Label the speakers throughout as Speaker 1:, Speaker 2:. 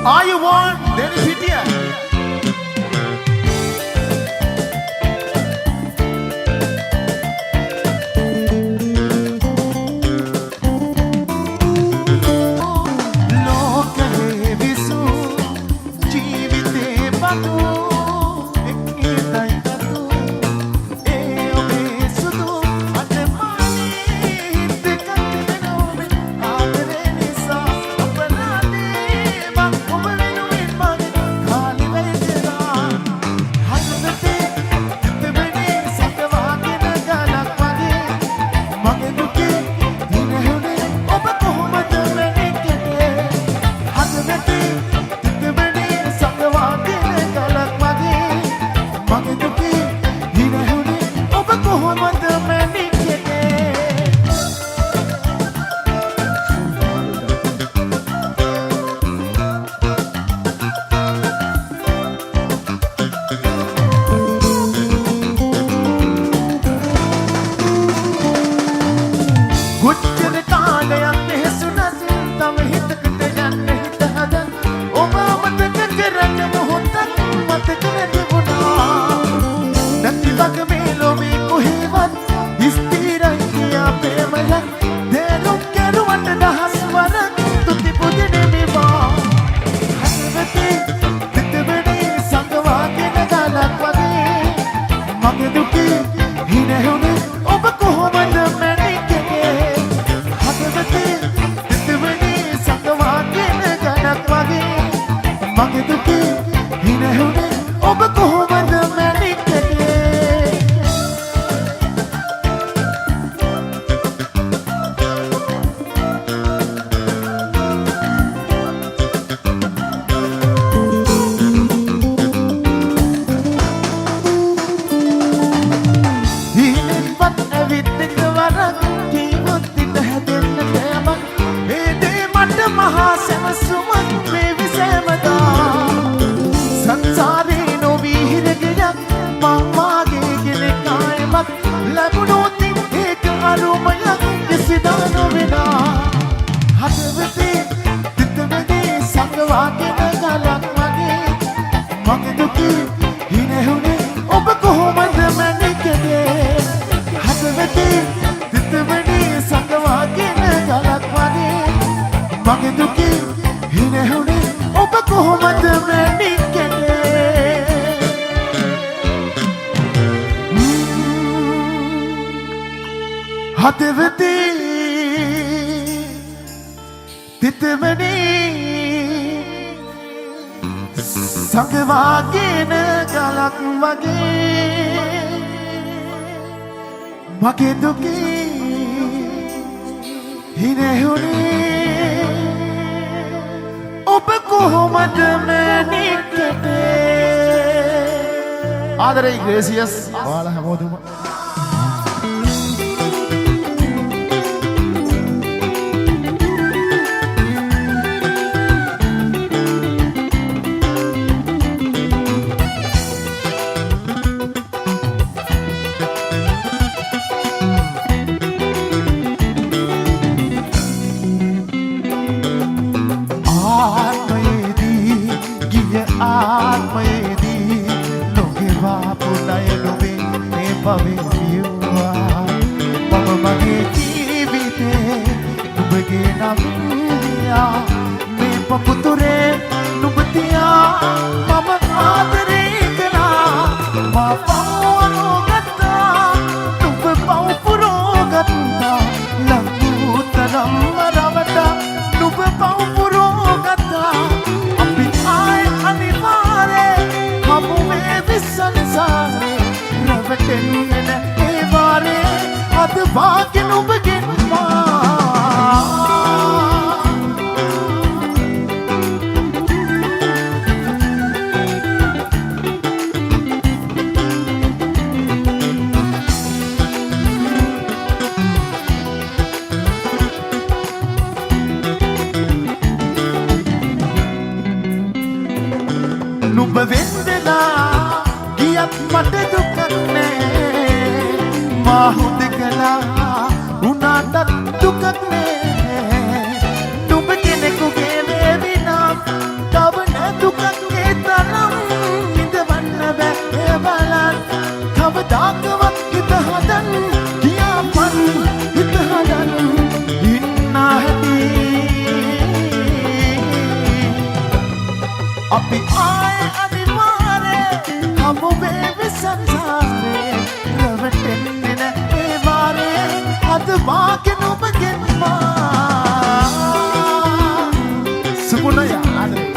Speaker 1: ආයුබෝවන් දෙනි සිටිය ලෝකයේ විසු ජීවිතේ බඳු සංගවාගෙන ගලක් වගේ මගේ දුකේ හිනෙහුනේ ඔබ කොහොමද මැනිකටේ ආදරේ ග්‍රේසියස් ඔයාලා හැමෝටම Dukat me, nubagin ko gele binam, ඒ බලන් කවදාකවත් හිත හදන් කියාපන් හිත හදන් ඉන්න හැටි අපි ආය අනිවාර්ය හමු වේවි සංසාරේ රැවටෙන්නේ නැ ඒ වාරේ අද වාගෙන ඔබගෙන් මා සුමුණ යාදේ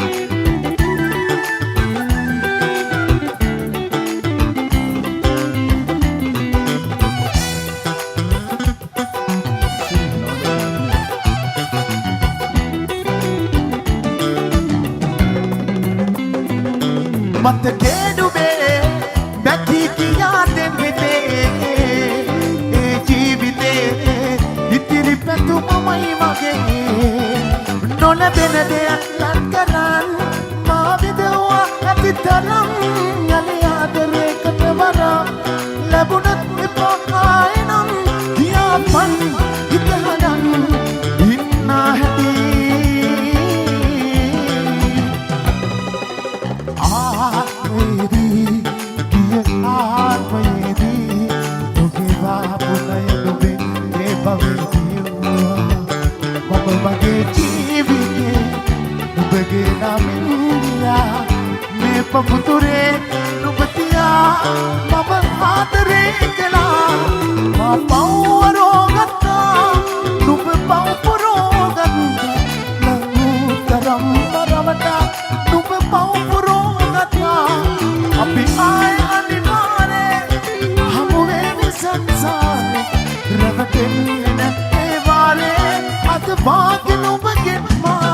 Speaker 1: මත කේඩුබේ බැකි කියාදෙන් හිතේ ඒ ජීවිතේ ඉතිරි පැතුමමයි මගේ නොලැබෙන දෙයක් ලත් කරන් මා විදවා ඇති තරම් යලි ආදරයකට වරම් ලැබුණත් එපා ආයෙනම් කියාපන් හිත හදන් ඉන්න හැටි ආත්මයේදී ගිය ආත්මයේදී ඔබේ වාපුණය නුඹේ ඒ බවෙදියුවා මම වගේ ජීවිතේ නුඹගේ නමින්දියා මේ පපුතුරේ නුඹ තියා මම ආදරේ කළා මා පවරෝ ගත්තා නුඹ පව පුරෝ ගත්තා ලංතරම් මරවට නුඹ පව පුරෝ අපි ආය අනිවාර්ය හමු වේවි සංසාරේ රැවටෙන්නේ නැ ඒ වාරේ අද වාගෙන ඔබගෙන් මා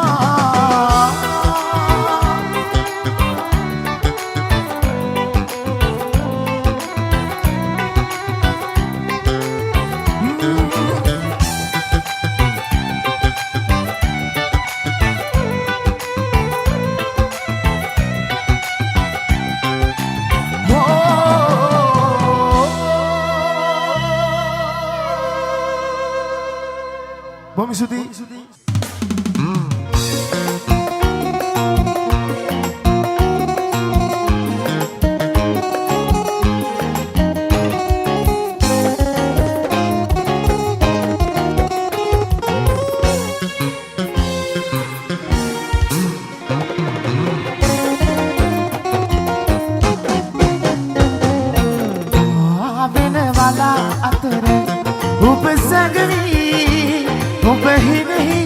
Speaker 1: Bom Sudi. Wala atere upsagvi ඔබහි नहीं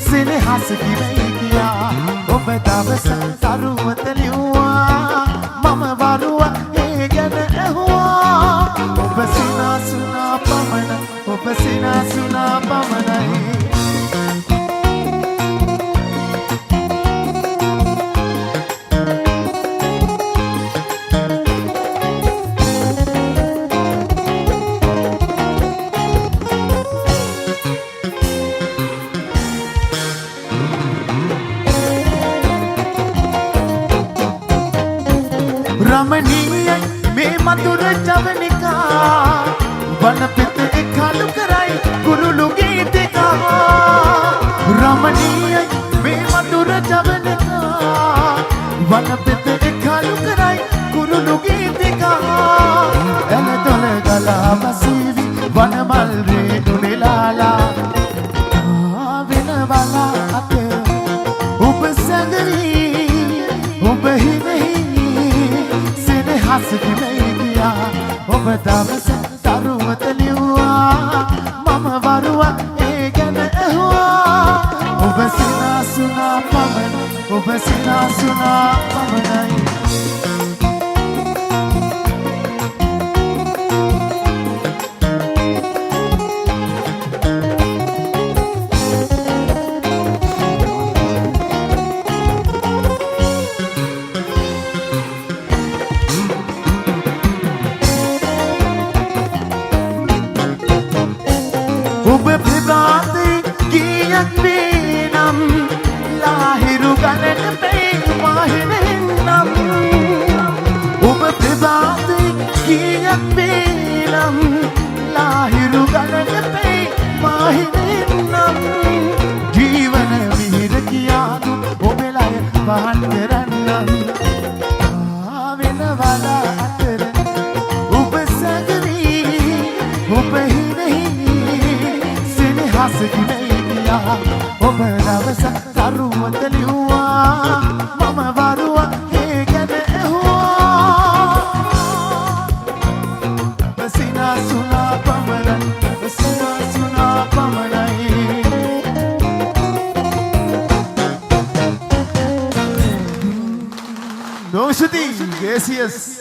Speaker 1: සිනහස කිවයි කියා ඔබ දවස තරුවත ලිව්වා මම වරුව ඒ ගැන ඇහුවා ඔබ සිනාසුනා පමණ ඔබ සිනාසුනා පමණයි रमणीय में मधुर जवनिका वन पित खालू कराई गुरुलु गीत का रमणीय में मधुर जवनिका वन पित खालू कराई गुरुलु गीत का दल दल गला बसीवी वन मल रे दुनिलाला विन वाला अते उपसंगरी उबही नहीं हस किवई दिया ඔබ දවස තරුවත ලිව්වා මම වරුව ඒ ගැන ඇහුවා ඔබ සිනාසුනා පමණ ඔබ සිනාසුනා පමණයි Nam lahiru galan pe mahin nam Ub pribhati kiyak pe nam lahiru galan pe mahin nam Jeevan mihir kiya tu obelaya vahan karannam Avinawala අහසකිනේ ගියා ඔබ දවස දරුවත ලිව්වා මම වරුව ඒ ගැන ඇහුවා සිනාසුනා පමණයි සිනාසුනා පමණයි Doshati, yes, yes.